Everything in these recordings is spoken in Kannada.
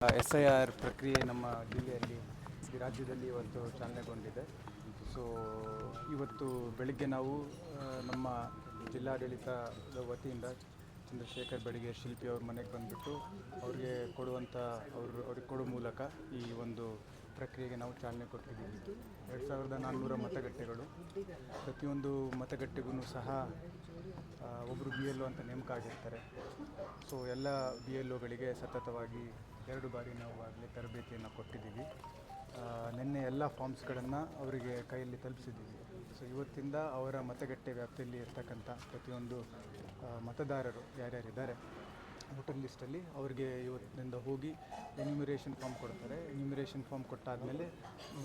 SIR ಪ್ರಕ್ರಿಯೆ ನಮ್ಮ ಜಿಲ್ಲೆಯಲ್ಲಿ ರಾಜ್ಯದಲ್ಲಿ ಇವತ್ತು ಚಾಲನೆಗೊಂಡಿದೆ. ಸೊ ಇವತ್ತು ಬೆಳಿಗ್ಗೆ ನಾವು ನಮ್ಮ ಜಿಲ್ಲಾಡಳಿತದ ವತಿಯಿಂದ ಚಂದ್ರಶೇಖರ್ ಬೆಳಗೆ ಶಿಲ್ಪಿ ಅವ್ರ ಮನೆಗೆ ಬಂದುಬಿಟ್ಟು ಅವ್ರಿಗೆ ಅವ್ರಿಗೆ ಕೊಡೋ ಮೂಲಕ ಈ ಒಂದು ಪ್ರಕ್ರಿಯೆಗೆ ನಾವು ಚಾಲನೆ ಕೊಟ್ಟಿದ್ದೀವಿ. 2400 ಮತಗಟ್ಟೆಗಳು, ಪ್ರತಿಯೊಂದು ಮತಗಟ್ಟೆಗೂ ಸಹ ಒಬ್ಬರು BLO ಅಂತ ನೇಮಕ ಆಗಿರ್ತಾರೆ. ಸೊ ಎಲ್ಲ BLOಗಳಿಗೆ ಸತತವಾಗಿ 2 ಬಾರಿ ನಾವು ಆಗಲೇ ತರಬೇತಿಯನ್ನು ಕೊಟ್ಟಿದ್ದೀವಿ. ನಿನ್ನೆ ಎಲ್ಲ ಫಾರ್ಮ್ಸ್ಗಳನ್ನು ಅವರಿಗೆ ಕೈಯಲ್ಲಿ ತಲುಪಿಸಿದ್ದೀವಿ. ಸೊ ಇವತ್ತಿಂದ ಅವರ ಮತಗಟ್ಟೆ ವ್ಯಾಪ್ತಿಯಲ್ಲಿ ಇರ್ತಕ್ಕಂಥ ಪ್ರತಿಯೊಂದು ಮತದಾರರು ಯಾರ್ಯಾರಿದ್ದಾರೆ ವೋಟರ್ ಲಿಸ್ಟಲ್ಲಿ ಅವ್ರಿಗೆ ಇವತ್ತಿನಿಂದ ಹೋಗಿ ಎನ್ಯುಮರೇಷನ್ ಫಾರ್ಮ್ ಕೊಡ್ತಾರೆ. ಎನ್ಯುಮರೇಷನ್ ಫಾರ್ಮ್ ಕೊಟ್ಟಾದಮೇಲೆ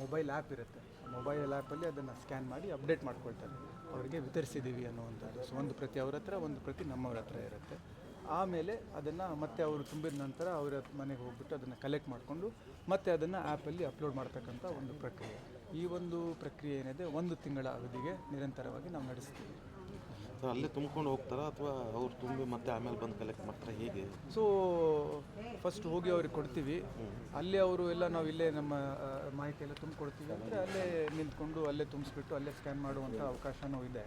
ಮೊಬೈಲ್ ಆ್ಯಪ್ ಇರುತ್ತೆ. ಮೊಬೈಲ್ ಆ್ಯಪಲ್ಲಿ ಅದನ್ನು ಸ್ಕ್ಯಾನ್ ಮಾಡಿ ಅಪ್ಡೇಟ್ ಮಾಡ್ಕೊಳ್ತಾರೆ. ಅವರಿಗೆ ವಿತರಿಸಿದ್ದೀವಿ ಅನ್ನುವಂಥದ್ದು. ಸೊ ಒಂದು ಪ್ರತಿ ಅವ್ರ ಹತ್ರ, ಒಂದು ಪ್ರತಿ ನಮ್ಮವ್ರ ಹತ್ರ ಇರುತ್ತೆ. ಆಮೇಲೆ ಅದನ್ನು ಮತ್ತೆ ಅವರು ತುಂಬಿದ ನಂತರ ಅವರ ಮನೆಗೆ ಹೋಗ್ಬಿಟ್ಟು ಅದನ್ನು ಕಲೆಕ್ಟ್ ಮಾಡಿಕೊಂಡು ಮತ್ತೆ ಅದನ್ನು ಆ್ಯಪಲ್ಲಿ ಅಪ್ಲೋಡ್ ಮಾಡ್ತಕ್ಕಂಥ ಒಂದು ಪ್ರಕ್ರಿಯೆ. ಈ ಒಂದು ಪ್ರಕ್ರಿಯೆ ಏನಿದೆ 1 ತಿಂಗಳ ಅವಧಿಗೆ ನಿರಂತರವಾಗಿ ನಾವು ನಡೆಸ್ತೀವಿ. ಸೊ ಅಲ್ಲೇ ತುಂಬ್ಕೊಂಡು ಹೋಗ್ತಾರಾ ಅಥವಾ ಅವ್ರು ತುಂಬಿ ಮತ್ತೆ ಆಮೇಲೆ ಬಂದು ಕಲೆಕ್ಟ್ ಮಾಡ್ತಾರೆ, ಹೇಗೆ? ಸೊ ಫಸ್ಟ್ ಹೋಗಿ ಅವ್ರಿಗೆ ಕೊಡ್ತೀವಿ. ಅಲ್ಲೇ ಅವರು ಎಲ್ಲ ನಾವು ಇಲ್ಲೇ ನಮ್ಮ ಮಾಹಿತಿ ಎಲ್ಲ ತುಂಬಿಕೊಡ್ತೀವಿ ಅಂದರೆ ಅಲ್ಲೇ ನಿಂತ್ಕೊಂಡು ಅಲ್ಲೇ ತುಂಬಿಸ್ಬಿಟ್ಟು ಅಲ್ಲೇ ಸ್ಕ್ಯಾನ್ ಮಾಡುವಂಥ ಅವಕಾಶವೂ ಇದೆ.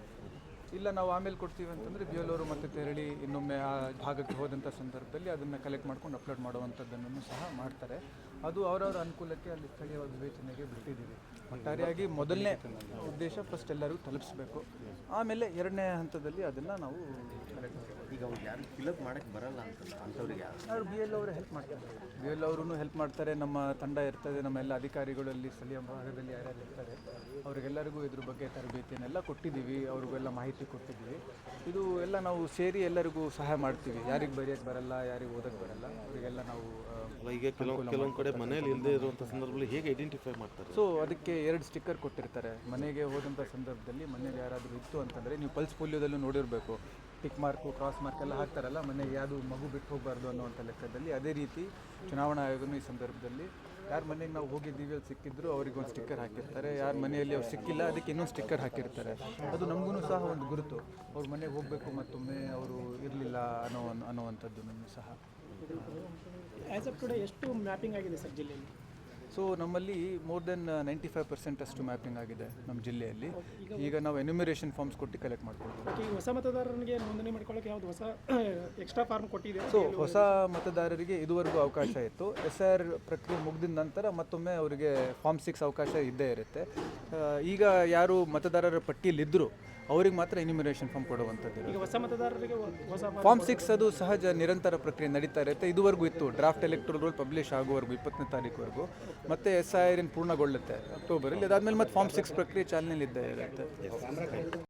ಇಲ್ಲ ನಾವು ಆಮೇಲೆ ಕೊಡ್ತೀವಿ ಅಂತಂದರೆ BLO ಅವರು ಮತ್ತೆ ತೆರಳಿ ಇನ್ನೊಮ್ಮೆ ಆ ಭಾಗಕ್ಕೆ ಹೋದಂಥ ಸಂದರ್ಭದಲ್ಲಿ ಅದನ್ನು ಕಲೆಕ್ಟ್ ಮಾಡ್ಕೊಂಡು ಅಪ್ಲೋಡ್ ಮಾಡುವಂಥದ್ದನ್ನು ಸಹ ಮಾಡ್ತಾರೆ. ಅದು ಅವರವರ ಅನುಕೂಲಕ್ಕೆ ಅಲ್ಲಿ ಸ್ಥಳೀಯ ವಿವೇಚನೆಗೆ ಬಿಟ್ಟಿದ್ದೀವಿ. ಒಟ್ಟಾರೆಯಾಗಿ ಮೊದಲನೇ ಉದ್ದೇಶ ಫಸ್ಟ್ ಎಲ್ಲರಿಗೂ ತಲುಪಿಸ್ಬೇಕು. ಆಮೇಲೆ 2ನೇ ಹಂತದಲ್ಲಿ ಅದನ್ನು ನಾವು ಕಲೆಕ್ಟ್ ಮಾಡ್ತೀವಿ. ಈಗ ಅವ್ರು ಯಾರು ಫಿಲಪ್ ಮಾಡೋಕ್ಕೆ ಬರಲ್ಲ ಅಂತಲ್ಲ ಅಂಥವ್ರಿಗೆ ಯಾರು BLO ಅವರು ಹೆಲ್ಪ್ ಮಾಡ್ತಾರೆ. BLO ಅವರೂ ಹೆಲ್ಪ್ ಮಾಡ್ತಾರೆ. ನಮ್ಮ ತಂಡ ಇರ್ತದೆ, ನಮ್ಮ ಎಲ್ಲ ಅಧಿಕಾರಿಗಳಲ್ಲಿ ಸ್ಥಳೀಯ ಭಾಗದಲ್ಲಿ ಯಾರ್ಯಾರು ಇರ್ತಾರೆ ಅವರಿಗೆಲ್ಲರಿಗೂ ಇದ್ರ ಬಗ್ಗೆ ತರಬೇತಿಯನ್ನೆಲ್ಲ ಕೊಟ್ಟಿದ್ದೀವಿ. ಅವ್ರಿಗೆಲ್ಲ ಮಾಹಿತಿ ಕೊಟ್ಟಿದ್ದೀವಿ. ಇದು ಎಲ್ಲ ನಾವು ಸೇರಿ ಎಲ್ಲರಿಗೂ ಸಹಾಯ ಮಾಡ್ತೀವಿ. ಯಾರಿಗೆ ಬರೆಯೋಕ್ಕೆ ಬರಲ್ಲ, ಯಾರಿಗೆ ಓದೋಕ್ಕೆ ಬರಲ್ಲ, ಅವರಿಗೆಲ್ಲ ನಾವು ಈಗ ಕೆಲವೊಂದು ಕಡೆ ಮನೇಲಿ ಇಲ್ಲದೆ ಇರುವಂಥ ಸಂದರ್ಭದಲ್ಲಿ ಹೇಗೆ ಐಡೆಂಟಿಫೈ ಮಾಡ್ತಾರೆ? ಸೊ ಅದಕ್ಕೆ 2 ಸ್ಟಿಕ್ಕರ್ ಕೊಟ್ಟಿರ್ತಾರೆ. ಮನೆಗೆ ಹೋದಂಥ ಸಂದರ್ಭದಲ್ಲಿ ಮನೇಲಿ ಯಾರಾದರೂ ಇತ್ತು ಅಂತಂದರೆ, ನೀವು ಪಲ್ಸ್ ಪೋಲಿಯೋದಲ್ಲೂ ನೋಡಿರಬೇಕು, ಟಿಕ್ ಮಾರ್ಕು, ಕ್ರಾಸ್ ಮಾರ್ಕ್ ಎಲ್ಲ ಹಾಕ್ತಾರಲ್ಲ, ಮನೆಗೆ ಯಾವುದು ಮಗು ಬಿಟ್ಟು ಹೋಗಬಾರ್ದು ಅನ್ನುವಂಥ ಲೆಕ್ಕದಲ್ಲಿ. ಅದೇ ರೀತಿ ಚುನಾವಣಾ ಆಯೋಗನೂ ಈ ಸಂದರ್ಭದಲ್ಲಿ ಯಾರ ಮನೆಗೆ ನಾವು ಹೋಗಿದ್ದೀವಿ ಅಲ್ಲಿ ಸಿಕ್ಕಿದ್ರು ಅವ್ರಿಗೆ ಒಂದು ಸ್ಟಿಕ್ಕರ್ ಹಾಕಿರ್ತಾರೆ. ಯಾರ ಮನೆಯಲ್ಲಿ ಅವ್ರು ಸಿಕ್ಕಿಲ್ಲ ಅದಕ್ಕೆ ಇನ್ನೊಂದು ಸ್ಟಿಕ್ಕರ್ ಹಾಕಿರ್ತಾರೆ. ಅದು ನಮಗೂ ಸಹ ಒಂದು ಗುರುತು, ಅವ್ರ ಮನೆಗೆ ಹೋಗಬೇಕು ಮತ್ತೊಮ್ಮೆ ಅವರು ಇರಲಿಲ್ಲ ಅನ್ನುವಂಥದ್ದು ಸಹ. ಆ್ಯಸ್ ಆಫ್ ಟುಡೇ ಎಷ್ಟು ಮ್ಯಾಪಿಂಗ್ ಆಗಿದೆ ಸರ್ ಜಿಲ್ಲೆಯಲ್ಲಿ? ಸೊ ನಮ್ಮಲ್ಲಿ ಮೋರ್ ದೆನ್ 95% ಅಷ್ಟು ಮ್ಯಾಪಿಂಗ್ ಆಗಿದೆ ನಮ್ಮ ಜಿಲ್ಲೆಯಲ್ಲಿ. ಈಗ ನಾವು ಎನ್ಯುಮರೇಷನ್ ಫಾರ್ಮ್ಸ್ ಕೊಟ್ಟು ಕಲೆಕ್ಟ್ ಮಾಡ್ಕೊಳ್ತೀವಿ. ಈ ಹೊಸ ಮತದಾರರಿಗೆ ನೋಂದಣಿ ಮಾಡ್ಕೊಳ್ಳೋಕೆ ಯಾವುದು ಹೊಸ ಎಕ್ಸ್ಟ್ರಾ ಫಾರ್ಮ್ ಕೊಟ್ಟಿದೆ? ಸೊ ಹೊಸ ಮತದಾರರಿಗೆ ಇದುವರೆಗೂ ಅವಕಾಶ ಇತ್ತು. SIR ಪ್ರಕ್ರಿಯೆ ಮುಗಿದ ನಂತರ ಮತ್ತೊಮ್ಮೆ ಅವರಿಗೆ ಫಾರ್ಮ್ 6 ಅವಕಾಶ ಇದ್ದೇ ಇರುತ್ತೆ. ಈಗ ಯಾರು ಮತದಾರರ ಪಟ್ಟಿಯಲ್ಲಿದ್ದರು ಅವ್ರಿಗೆ ಮಾತ್ರ ಎನ್ಯುಮರೇಷನ್ ಫಾರ್ಮ್ ಕೊಡುವಂಥದ್ದು. ಈಗ ಹೊಸ ಮತದಾರರಿಗೆ ಹೊಸ ಫಾರ್ಮ್ 6 ಅದು ಸಹಜ ನಿರಂತರ ಪ್ರಕ್ರಿಯೆ ನಡೀತಾ ಇರುತ್ತೆ. ಇದುವರೆಗೂ ಇತ್ತು. ಡ್ರಾಫ್ಟ್ ಎಲೆಕ್ಟ್ರಲ್ ರೋಲ್ ಪಬ್ಲಿಷ್ ಆಗುವವರೆಗೂ 20ನೇ ತಾರೀಕುವರೆಗೂ. ಮತ್ತೆ SIR ಪೂರ್ಣಗೊಳ್ಳುತ್ತೆ ಅಕ್ಟೋಬರಲ್ಲಿ. ಅದಾದಮೇಲೆ ಮತ್ತೆ ಫಾರ್ಮ್ 6 ಪ್ರಕ್ರಿಯೆ ಚಾಲನೆಯಲ್ಲಿದ್ದೇ ಇರುತ್ತೆ.